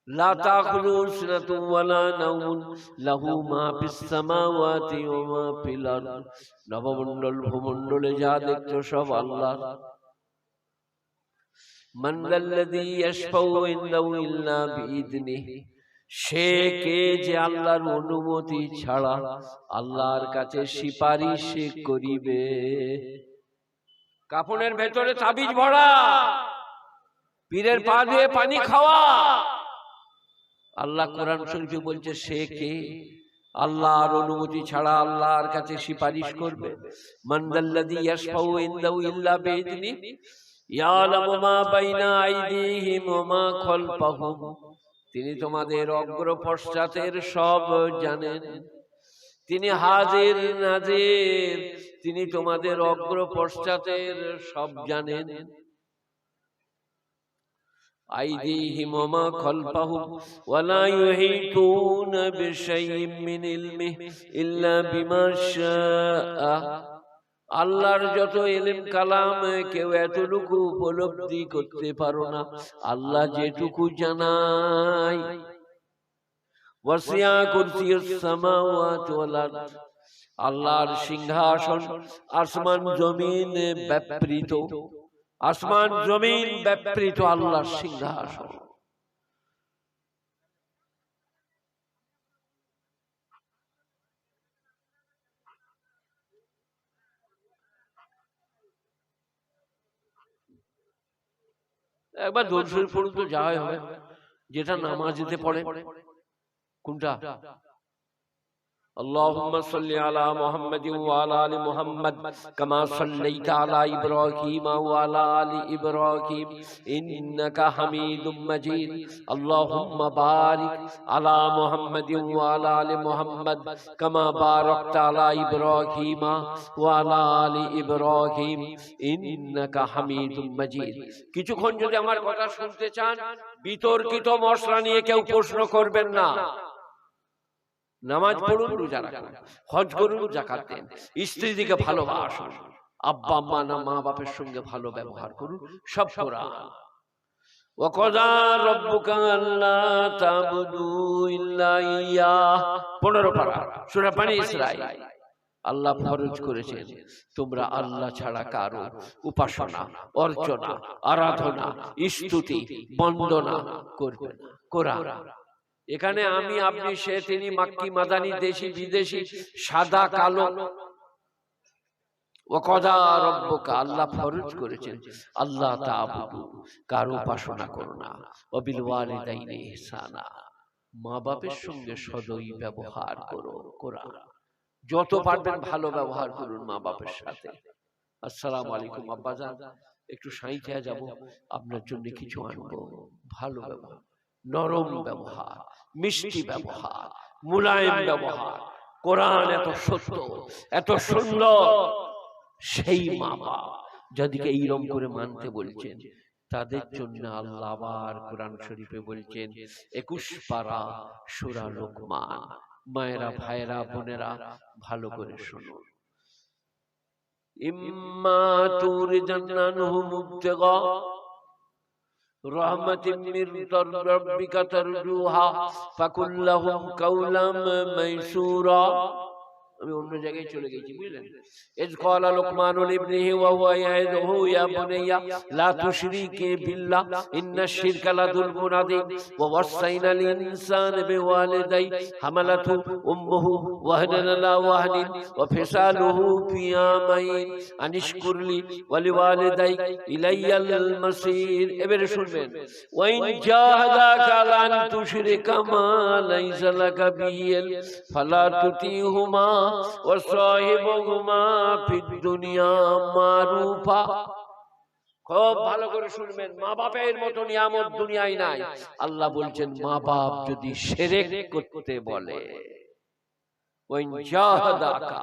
লা তাখুযুহু সিনাতুন ওয়ালা নাওমুন লাহু মা ফিস সামাওয়াতি ওয়া মা ফিল আরদ। নবমণ্ডল ভূমণ্ডলে যা দেখছো সব আল্লাহর। মান যাল্লাযী ইয়াশফাউ ইনদাহু ইল্লা বিইযনিহি, সে কে যে আল্লাহর অনুমতি ছাড়া আল্লাহর কাছে সুপারিশ করিবে। কাফনের ভেতরে তাবিজ ভরা, পীরের পা দিয়ে পানি খাওয়া। আল্লাহ কোরআন শরীফে বলছে সে কে আল্লাহর অনুমতি ছাড়া আল্লাহর কাছে সুপারিশ করবে। মান যাল্লাযী ইয়াশফাউ ইনদাহু ইল্লা বিইযনিহি ইয়ালামু মা বাইনা আইদিহিম ওয়া মা খালফাহুম, তিনি তোমাদের অগ্র পশ্চাতের সব জানেন। তিনি হাজির নাজির, তিনি তোমাদের অগ্র পশ্চাতের সব জানেন। আইদিহিম ওয়া মা খালফাহুম ওয়া লা ইউহিতুনা বিশাইইন মিন ইলমিহি ইল্লা বিমা শাআ। আল্লাহর যত ইলম কালাম কেউ এতটুকু উপলব্ধি করতে পারো না, আল্লাহ যেটুকু জানায়। ওয়াসিয়া কুরসিয়ুস সামাওয়াতি ওয়াল আরদ, আল্লাহর সিংহাসন আসমান জমিন ব্যাপৃত। আসমান জমিন ব্যাপৃত আল্লাহর সিংহাসন। একবার দরুদ শরীফ পড়ুন তো, যা হয়, যেটা নামাজেতে পড়ে। কোনটা? اللهم صل على محمد وعلى آل محمد كما صليت على إبراهيم وعلى آل إبراهيم إنك حميد مجيد اللهم بارك على محمد وعلى آل محمد كما باركت على إبراهيم وعلى آل إبراهيم إنك حميد مجيد। কিছুক্ষণ যদি আমার কথা শুনতে চান, বিতর্কিত মশলা নিয়ে কেউ প্রশ্ন করবেন না। নামাজ পড়ুন, রোজা রাখুন, হজ করুন, যাকাত দেন, স্ত্রী দিকে ভালোবাসুন, আব্বা আম্মা না মা বাপের সঙ্গে ভালো ব্যবহার করুন, সব কোরআন। ওয়া ক্বাযা রাব্বুকা আল্লা তা'বুদু ইল্লা ইয়্যাহ, 15 পারা সূরা বনী ইসরাঈল। আল্লাহ ফরজ করেছেন তোমরা আল্লাহ ছাড়া কারো উপাসনা, অর্চনা, আরাধনা, স্তুতি, বন্দনা করবে না। কোরআন। এখানে আমি, আপনি, সে, তিনি, মাক্কি, মাদানি, দেশি, বিদেশি, সাদা, কালো। ওয়া ক্বাযা রাব্বুকা, আল্লাহ ফরজ করেছেন আল্লাহ তা'বুদু, কারো উপাসনা করো না। ওয়া বিল ওয়ালিদাইনি ইহসানা, মা বাপের সঙ্গে সদয় ব্যবহার করো। কোরআন। যত পারবেন ভালো ব্যবহার করুন মা বাপের সাথে। আসসালামু আলাইকুম আব্বাজান, একটু সাঁইথিয়া যাব, আপনার জন্য কিছু আনবো। ভালো ব্যবহার, নরম ব্যবহার, মিষ্টি ব্যবহার, মুলায়েম ব্যবহার। কোরআন এত সত্য, এত সুন্দর। সেই মা বাপ যাদেরকে এইরকম করে মানতে বলছেন, তাদের জন্য আল্লাহ আবার কোরআন শরীফে বলছেন 21 পারা সূরা লোকমান। মায়েরা, ভাইরা, বোনেরা, ভালো করে শুনুন। ইম্মা তুরজান্নাহুম মুবতাগা রাহমাতিন মির রাব্বিকা তারজুহা ফাকুল্লাহুম কাওলাম মাইসুরা। আমি অন্য জায়গায় চলে গেছি, বুঝলেন? ইয ক্বালা লুকমানু লিবনিহি ওয়া হুয়া ইয়াইযুহু ইয়া বুনাইয়া লা তুশরিকি বিল্লাহ ইন্নাশ শিরকা লাযুলমুন আযীম ওয়া ওয়াসাইনাল ইনসানা বিওয়ালিদাইহি হামালাতহু উম্মুহু ওয়াহনান আলা ওয়াহনিন ওয়া ফিসালুহু ফি আমাইন আনিশকুরলি ওয়া লিওয়ালিদাইহি ইলাইয়াল মাসির। এবারে শুনবেন। ওয়া ইন জাহাদাকা আন তুশরিকা মা লাইসা লাকা বিহি ফালা তুতিহুমা ওয়া সাহিবুহুমা ফিদ দুনিয়া মারুফা। খুব ভালো করে শুনবেন। মা বাপের মতো নিয়ামত দুনিয়ায় নাই। আল্লাহ বলছেন মা বাপ যদি শিরক করতে বলে, ওয়াইন জাহাদাকা,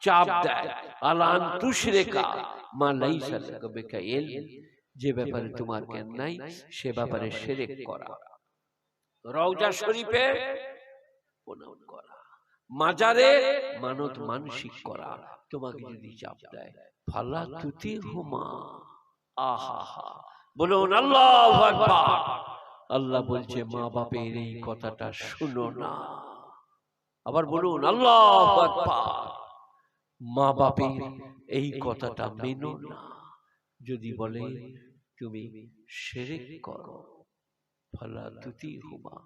চাপ দেয়, আলান তুশরিকা মা লাইসা লাকা বিহি ইলম, যে ব্যাপারে তোমার জ্ঞান নাই সে ব্যাপারে শিরক করা। রওজা শরীফে প্রণাম করা, মাজারে মানত মানসিক করা, তোমাকে যদি চাপ দেয়, ফালা তুতিহুমা। আহা, বলুন আল্লাহু আকবার। আল্লাহ বলছে মা বাপের এই কথাটা শুনো না। আবার বলুন আল্লাহু আকবার। মা বাপের এই কথাটা মেনো না। যদি বলে তুমি শিরক করো, ফালা তুতিহুমা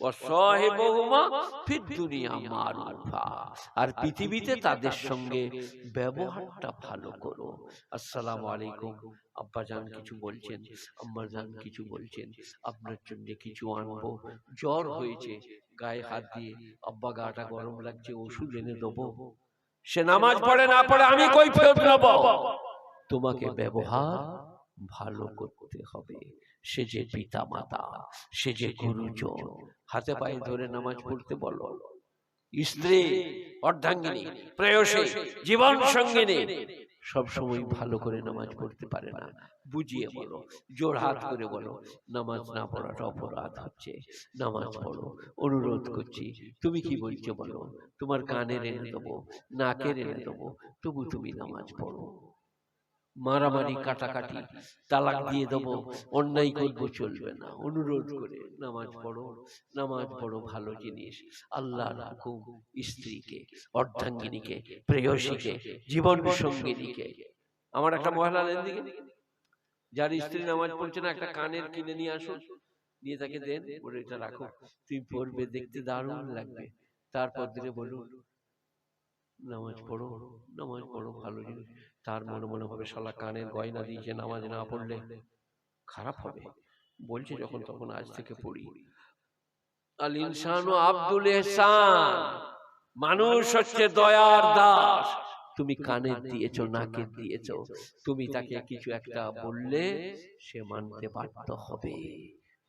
ওয়া সাহিবুহুমা ফিদ দুনিয়া মারুফা, আর পৃথিবীতে তাদের সঙ্গে ব্যবহারটা ভালো করো। আসসালামু আলাইকুম, আব্বাজান কিছু বলছেন, আম্মাজান কিছু বলছেন, আপনার জন্য কিছু আনবো, জ্বর হয়েছে গায়ে হাত দিয়ে, আব্বা গাটা গরম লাগছে ওষুধ এনে দেবো। সে নামাজ পড়ে না পড়ে আমি কৈফিয়ত নেব। তোমাকে ব্যবহার ভালো করতে হবে। সে যে পিতা মাতা, সে যে গুরুজন, হাতে পায়ে ধরে নামাজ পড়তে বলো। স্ত্রী, অর্ধাঙ্গিনী, প্রেয়সী, জীবন সঙ্গিনী সবসময় ভালো করে নামাজ পড়তে পারে না, বুঝিয়ে বলো, জোর হাত করে বলো নামাজ না পড়াটা অপরাধ হচ্ছে, নামাজ পড়ো, অনুরোধ করছি। তুমি কি বলছো বলো, তোমার কানের এনে দেবো, নাকের এনে দেবো, তবু তুমি নামাজ পড়ো। মারামারি, কাটাকাটি, তালাক দিয়ে দেবো, অন্যায় করবো চলবে না। অনুরোধ করে নামাজ পড়ো। নামাজ পড়ো ভালো জিনিস। আল্লাহর হুকুম স্ত্রীকে, অর্ধাঙ্গিনীকে, প্রেয়সীকে, জীবন সঙ্গিনীকে। আমার একটা মহিলা দিকে যার স্ত্রী নামাজ পড়ছে না, একটা কানের কিনে নিয়ে আসুন, নিয়ে তাকে দেন, বলে এটা রাখো, তুমি পড়বে, দেখতে দারুণ লাগবে। তারপর দিনে বলুন নামাজ পড়ো, নামাজ পড়ো ভালো জিনিস। তার মনে মনে হবে শালা কানের গয়না দিয়েছে, নামাজ না পড়লে খারাপ হবে, বলছে যখন তখন আজ থেকে পড়ি। আল ইনসানু আব্দুল ইহসান, মানুষ হচ্ছে দয়ার দাস। তুমি কানের দিয়েছো, নাকের দিয়েছো, তুমি তাকে কিছু একটা বললে সে মানতে বাধ্য হবে।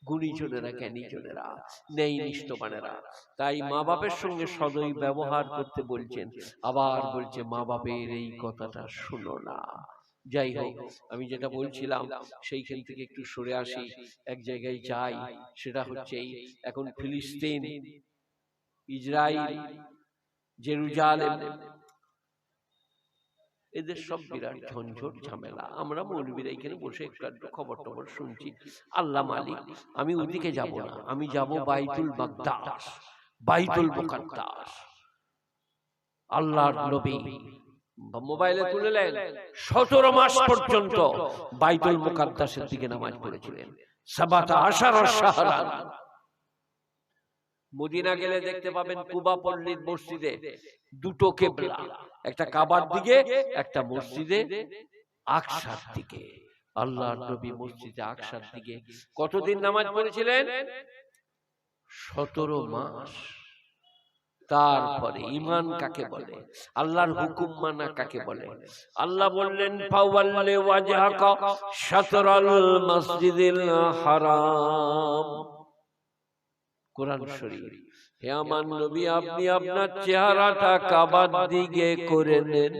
গুণীজনেরা, জ্ঞানীজনেরা, ন্যায়নিষ্ঠবানেরা, তাই মা বাপের সঙ্গে সদয় ব্যবহার করতে বলছেন। আবার বলছে মা বাপের এই কথাটা শুনো না। যাই হোক, আমি যেটা বলছিলাম সেইখান থেকে একটু সরে আসি, এক জায়গায় যাই। সেটা হচ্ছে এখন ফিলিস্তিন, ইসরায়েল, জেরুজালেম, এদের সব বিরাট ঝঞ্ঝট ঝামেলা। আমরা মৌলবীরা এখানে বসে একটু খবর টবর শুনছি, আল্লাহ মালিক। আমি ওদিকে যাব না, আমি যাব বাইতুল মাকদাস, বাইতুল মুকাদ্দাস। আল্লাহর নবী মোবাইলে তুললেন 17 মাস পর্যন্ত বাইতুল মুকাদ্দাসের দিকে নামাজ পড়েছিলেন। 17 শাহরান। মদিনা গেলে দেখতে পাবেন কুবা পল্লীর মসজিদে দুটো কিবলা, একটা কাবার দিকে, একটা মসজিদে আকসার দিকে। আল্লাহর নবী মসজিদে আকসার দিকে কতদিন নামাজ পড়েছিলেন? 17 মাস। তারপরে ঈমান কাকে বলে, আল্লাহর হুকুম মানা কাকে বলে? আল্লাহ বললেন ফাওয়াল্লি ওয়াজহাকা শাতরাল মসজিদিল হারাম। কোরআন শরীফ। হে আমার নবী, আপনি আপনার চেহারাটা কাবার দিকে করে নেন।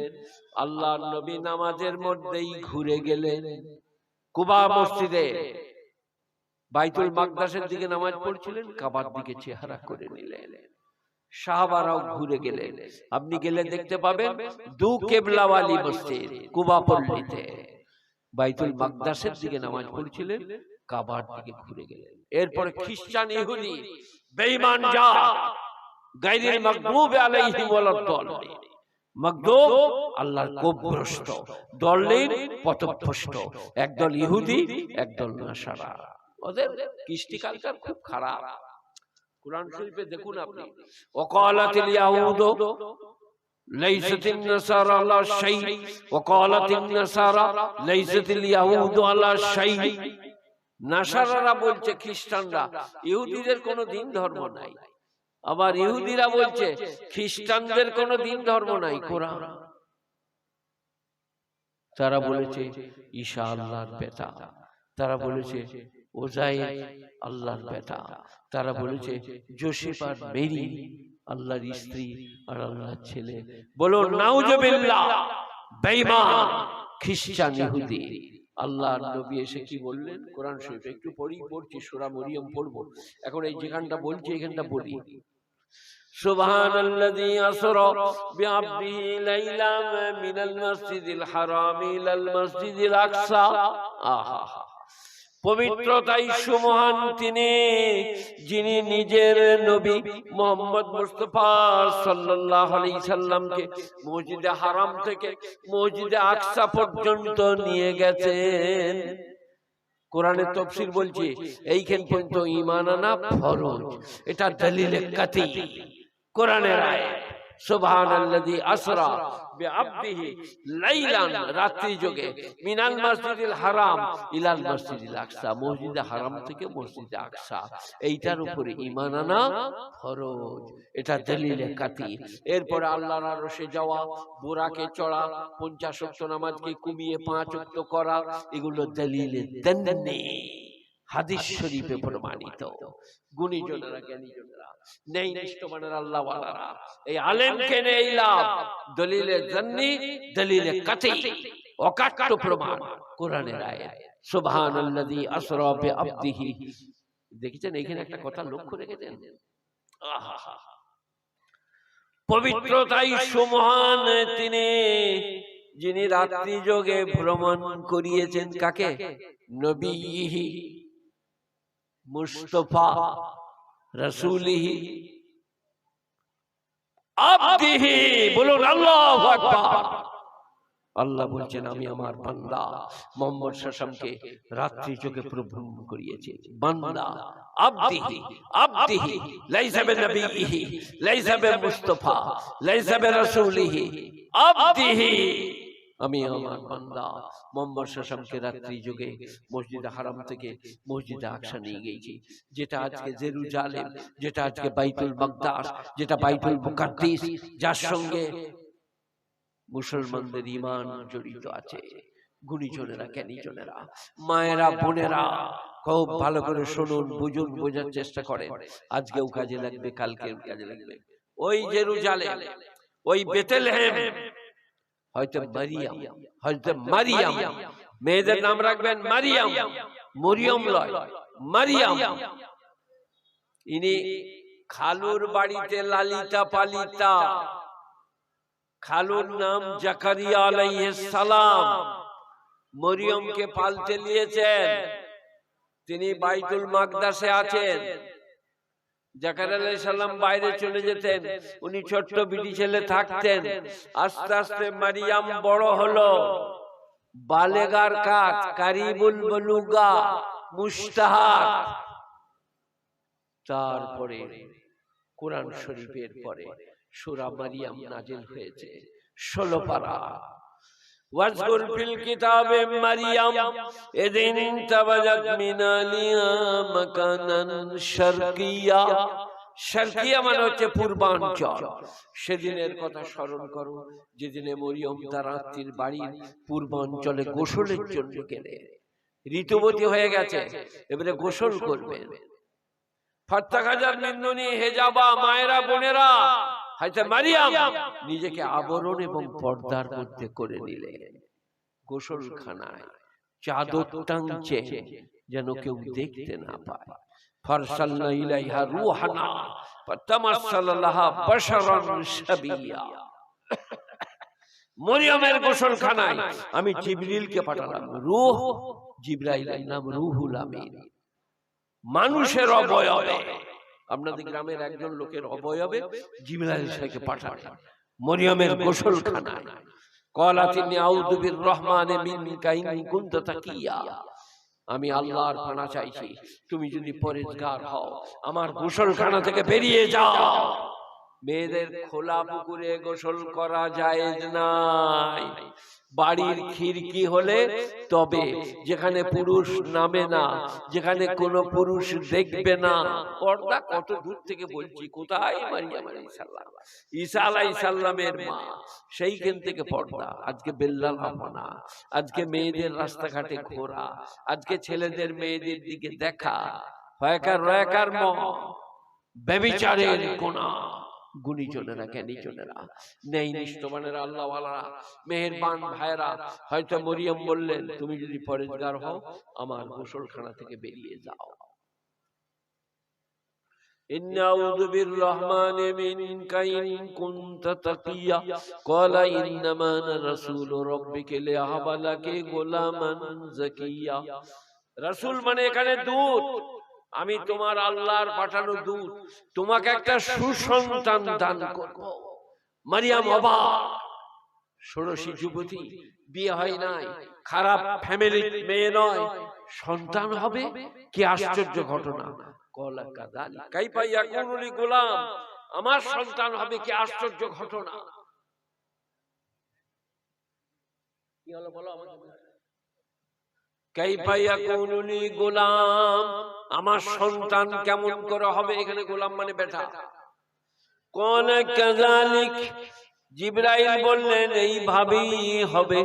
আল্লাহর নবী নামাজের মধ্যেই ঘুরে গেলেন কুবা মসজিদে, বাইতুল মাকদাসের দিকে নামাজ পড়ছিলেন, কাবার দিকে চেহারা করে নিলেন। সাহাবারাও ঘুরে গেলেন। আপনি গেলে দেখতে পাবেন দু কেবলাওয়ালি মসজিদ কুবা পল্লীতে, বাইতুল মাকদাসের দিকে নামাজ পড়ছিলেন, কাবার দিকে ঘুরে গেলেন। এরপরে খ্রিস্টান, ইহুদি, বেঈমান জাত, গায়রিল মাগদুবি আলাইহিম ওয়ালাদ-দাল্লিন, মাগদুব আল্লাহর কোপগ্রস্ত, দল্লিন পথভ্রষ্ট, একদল ইহুদি, একদল নাসারা। ওদের কৃষ্টি কালচার খুব খারাপ। কুরআন শরীফে দেখুন আপনি, ওয়াকালাতিল ইয়াহুদু লাইসাতিন নাসারা আলা শাই ওয়াকালাতিন নাসারা লাইসাতিল ইয়াহুদু আলা শাই। নাসারারা বলছে খ্রিস্টানরা ইহুদিদের কোনো দিন ধর্ম নাই, আবার ইহুদিরা বলছে খ্রিস্টানদের কোনো দিন ধর্ম নাই। কোরআন তারা বলেছে ঈসা আল্লাহর বেটা, তারা বলেছে ওজাইর আল্লাহর বেটা, তারা বলেছে যোসেফ আর মেরি আল্লাহর স্ত্রী আর আল্লাহর ছেলে। বলো নাউজুবিল্লাহ, বেঈমান খ্রিস্টান ইহুদি। আল্লাহর নবী এসে কি বললেন কোরআন শরীফে? একটু পড়ছি, সূরা মরিয়ম পড়বো। এখন এই যেখানটা বলছি এখানটা বলি। সুবহানাল্লাযী আসরা বিআবদিহি লাইলাম মিনাল মাসজিদিল হারাম ইলাল মাসজিদিল আকসা। আহা, পবিত্রতাই সুমহান তিনি, যিনি নিজের নবী মুহাম্মদ মুস্তাফা সাল্লাল্লাহু আলাইহি সাল্লামকে মসজিদে হারাম থেকে মসজিদে আকসা পর্যন্ত নিয়ে গেছেন। কোরআনের তাফসীর বলছে এইখান পর্যন্ত ঈমান আনা ফরজ। এটা দলিলে কাতি, কোরআনের আয়াত। সুবহানাল্লাযী আসরা বিআবদিহি লাইলান, রাত্রি যোগে, মিনাল মসজিদিল হারাম ইলাল মসজিদিল আকসা, মসজিদে হারাম থেকে মসজিদে আকসা। এইটার উপরে ঈমান আনা ফরজ, এটা দলিলে কাতি। এরপরে আল্লাহর আরশে যাওয়া, বুরাকে চড়া, 50 ওয়াক্ত নামাজকে কমিয়ে 5 ওয়াক্ত করা, এগুলো দলিলে দন্নি, হাদিস শরীফে প্রমাণিত। গুণীজনেরা, জ্ঞানীজনেরা, নেই নিষ্ঠবানের আল্লাহ ওয়ালারা, এই আলেমকে নেই লাভ। দলিলে জান্নি, দলিলে কাতি, অকাট্য প্রমাণ কোরআনের আয়াত। সুবহানাল্লাযী আসরা বিআবদিহি। দেখেছেন এখানে একটা কথা লক্ষ্য রেখেছেন, আহা, পবিত্রতাই সুমহান তিনি, যিনি রাত্রি যোগে ভ্রমণ করিয়েছেন। কাকে? নবীহি মুস্তাফা রাসূলিহি আবদিহি। বলুন আল্লাহু আকবার। আল্লাহ বলছেন আমি আমার বান্দা মুহাম্মদ সাল্লাল্লাহু রাত্রি যোগে ভ্রমণ করিয়েছি। বান্দা, আবদিহি, আবদিহি লাইসা বিনবিহি, লাইসা বিমুস্তাফা, লাইসা বিরাসূলিহি, আবদিহি। আমি আমার বান্দা মুহাম্মদ সাল্লাল্লাহু রাত্রি যোগে মসজিদে হারাম থেকে মসজিদে আকসা নিয়ে গেছি, যেটা আজকে জেরুজালেম, যেটা আজকে বাইতুল মাকদাস, যেটা বাইতুল মুকাদ্দিস, যার সঙ্গে মুসলমানদের ঈমান জড়িত আছে। গুণীজনেরা, জ্ঞানীজনেরা, মায়েরা, বোনেরা, খুব ভালো করে শুনুন, বুঝুন, বোঝার চেষ্টা করেন। আজকেও কাজে লাগবে, কালকেও কাজে লাগবে। ওই জেরুজালেম, ওই বেথলেহেম, হয়তো মারিয়াম, হয়তো মারিয়াম, মেয়েদের নাম রাখবেন মারিয়াম, মরিয়ম লয়, মারিয়াম। ইনি খালুর বাড়িতে লালিতা পালিতা। খালুর নাম জাকারিয়া আলাইহিস সালাম। মরিয়মকে পালতে নিয়েছেন, তিনি বাইতুল মাকদাসে আছেন। জাকারিয়া আলাইহিস সালাম বাইরে চলে যেতেন, উনি ছোট্ট বিটি ছেলে থাকতেন। আস্তে আস্তে মারিয়াম বড় হলো, বালেগার কাজ, কারিবুল বুলুগা, মুস্তাহাদ। তারপরে কোরআন শরীফের পরে সূরা মারিয়াম নাজিল হয়েছে 16 পারা। ওয়াজকুর ফিল কিতাবে মারিয়াম ইদিন তাবাজাত মিন আলিয়া মাকানান শারকিয়া। শারকিয়া মানে হচ্ছে পূর্বাঞ্চল। সেদিনের কথা স্মরণ করো, যেদিনে মরিয়ম তার আত্মীর বাড়ির পূর্বাঞ্চলে গোসলের জন্য গেলেন। ঋতুবতী হয়ে গেছে, এবারে গোসল করবেন। ফাত্তাখাজাত মিন দুনি হিজাবা, মায়েরা, বোনেরা, হযরত মারিয়াম নিজেকে আবরণ এবং পর্দার মধ্যে করে নিলেন। গোসলখানায় চাদর টাঙছে যেন কেউ দেখতে না পায়। ফারসালনা ইলাইহা রূহানা ফাতামাসসালা লাহা বাশারান শাবিয়া। মরিয়মের গোসলখানায় আমি জিবরিলকে পাঠালাম। রূহ, জিবরাইলের নাম রুহুল আমিন। মানুষের অবয়বে, আপনাদের গ্রামের একজন লোকের অবয়বে জিবরাইল সাহেবকে পাঠালেন মরিয়মের গোসলখানায়। ক্বালাতিনি আউযু বিররহমানি মিনকা ইন কুনতা তাকিয়া। আমি আল্লাহর পানা চাইছি, তুমি যদি পরেজগার হও আমার গোসলখানা থেকে বেরিয়ে যাও। মেয়েদের খোলা পুকুরে গোসল করা জায়েজ নাই। বাড়ির খিড়কি হলে তবে, যেখানে পুরুষ নামে না, যেখানে কোনো পুরুষ দেখবে না। পর্দা কত দূর থেকে বলছি, কোথায়? মারিয়াম আলাইহিস সালাম, ঈসা আলাইহিস সালামের মা, সেইখান থেকে পর্দা। আজকে বেল্লালাপনা, আজকে মেয়েদের রাস্তাঘাটে ঘোরা, আজকে ছেলেদের মেয়েদের দিকে দেখা, হয়কার রয়কার ম, ব্যভিচারের গুনাহ। গুণীজনেরা, জ্ঞানীজনেরা, নেই নিষ্ঠবানেরা, আল্লাহ ওয়ালারা, মেহেরবান ভাইরা, হয়তো মরিয়ম বললেন তুমি যদি পরেজগার হও আমার গোসলখানা থেকে বেরিয়ে যাও। ইন্না আউযু বিররহমানি মিনকা ইন কুনতা তাকিয়া ক্বালা ইন্নামা আনা রাসূলু রাব্বিকা লিআহবা লাকি গুলামান যাকিয়া। রাসূল মানে এখানে দূত, আমি তোমার আল্লাহর পাঠানো দূত, তোমাকে একটা সুসন্তান দান করব। মারিয়াম অবাক, ষোড়শী যুবতী, বিয়ে হয় নাই, খারাপ ফ্যামিলির মেয়ে নয়, সন্তান হবে, কি আশ্চর্য ঘটনা। কলা কাযালিক কাইফা ইয়াকুনু লি গোলাম, আমার সন্তান হবে, কি আশ্চর্য ঘটনা। কি হলো বলো আমাকে, কাইফা ইয়াকুনু লি গোলাম, আমার সন্তান কেমন করে হবে। এখানে গোলাম মানে বেটা। কলা কাযালিক, জিবরাইল বললেন এইভাবেই হবে।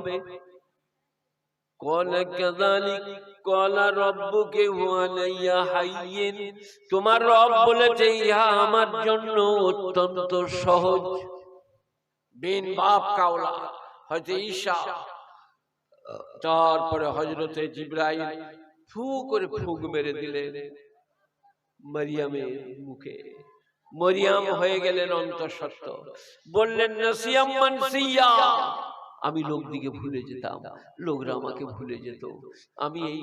কলা কাযালিক কলা রাব্বুকা হুয়া আলাইয়া হায়্যিন, তোমার রব বলেছে ইহা আমার জন্য অত্যন্ত সহজ। বিন বাপ কাওলা হযরত ঈসা, তারপরে হযরতে জিবরাইল ফু করে ফুঁক মেরে দিলেন মারিয়ামের মুখে। মরিয়াম হয়ে গেলেন অন্তঃসত্ত্ব। বললেন নাসিয়াম মানসিয়া, আমি লোক দিকে ভুলে যেতাম, লোকরা আমাকে ভুলে যেত। আমি এই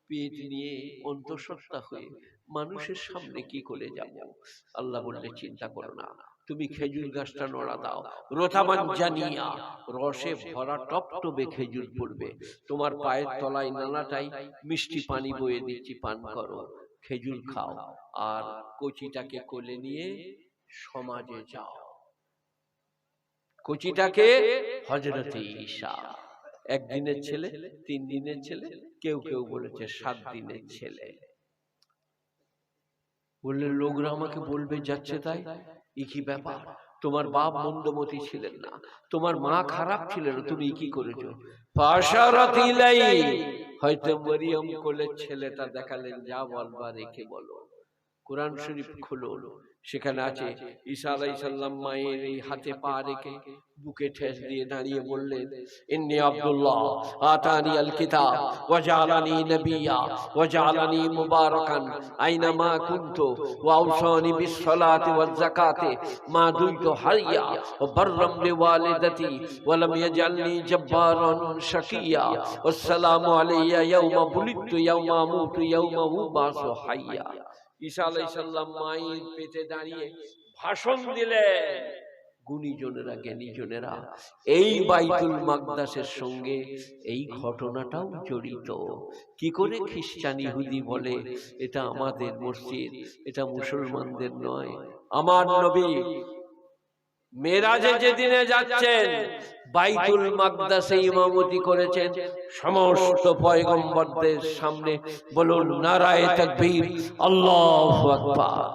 পেট নিয়ে অন্তঃসত্ত্বা হয়ে মানুষের সামনে কি করে যাব। আল্লাহ বললে চিন্তা করো না, তুমি খেজুর গাছটা নড়া দাও, রোতামান জানিয়া, রসে ভরা টপটপে খেজুর পড়বে, তোমার পায়ের তলায় নানাটাই মিষ্টি পানি বয়ে দিচ্ছি, পান করো, খেজুর খাও, আর কচিটাকে কোলে নিয়ে সমাজে যাও। কচিটাকে হযরতে ঈসা, একদিনের ছেলে, 3 দিনের ছেলে, কেউ কেউ বলেছে 7 দিনের ছেলে। বললে লোকরা আমাকে বলবে যাচ্ছে তাই, কি ব্যাপার, তোমার বাপ মন্দমতি ছিলেন না, তোমার মা খারাপ ছিলেন, তুমি কি করেছো। ফাশারাত ইলাই, হয়তো মরিয়ম কোলের ছেলেটা দেখালেন, যা বলবা রেখে বলো। কোরআন শরীফ খুলো, সেখানে আছে ঈসা আলাইহিস সালাম মায়ের এই হাতে পা রেখে বুকে ঠেস দিয়ে দাঁড়িয়ে বললেন, ইন্নী আব্দুল্লাহ আতানি আল কিতাব ওয়া জাআলানি নাবিয়্যা ওয়া জাআলানি মুবারাকান আইনামা কুনতু ওয়া আওসানি বিস সালাতি ওয়াজ যাকাতি মা দুইতু হাইয়া ওয়া বাররাম বিওয়ালিদাতি ওয়া লাম ইয়াজআলনি জাব্বারান শাকিয়্যা ওয়াসসালামু আলাইয়া ইয়াওমা বুলিদতু ইয়াওমা আমুতু ইয়াওমা উবাসু হাইয়া। ঈসা আলাইহিস সালাম মায়ের পেটে দাঁড়িয়ে ভাষণ দিলেন। গুণীজনেরা, জ্ঞানীজনেরা, এই বাইতুল মাকদাসের সঙ্গে এই ঘটনাটাও জড়িত। কি করে খ্রিস্টান ইহুদি বলে এটা আমাদের মসজিদ, এটা মুসলমানদের নয়। আমার নবী মেরাজে যেদিনে যাচ্ছেন, বাইতুল মাকদাসে ইমামতি করেছেন সমস্ত পয়গম্বরদের সামনে। বলুন নারায়ে তাকবীর, আল্লাহু আকবার।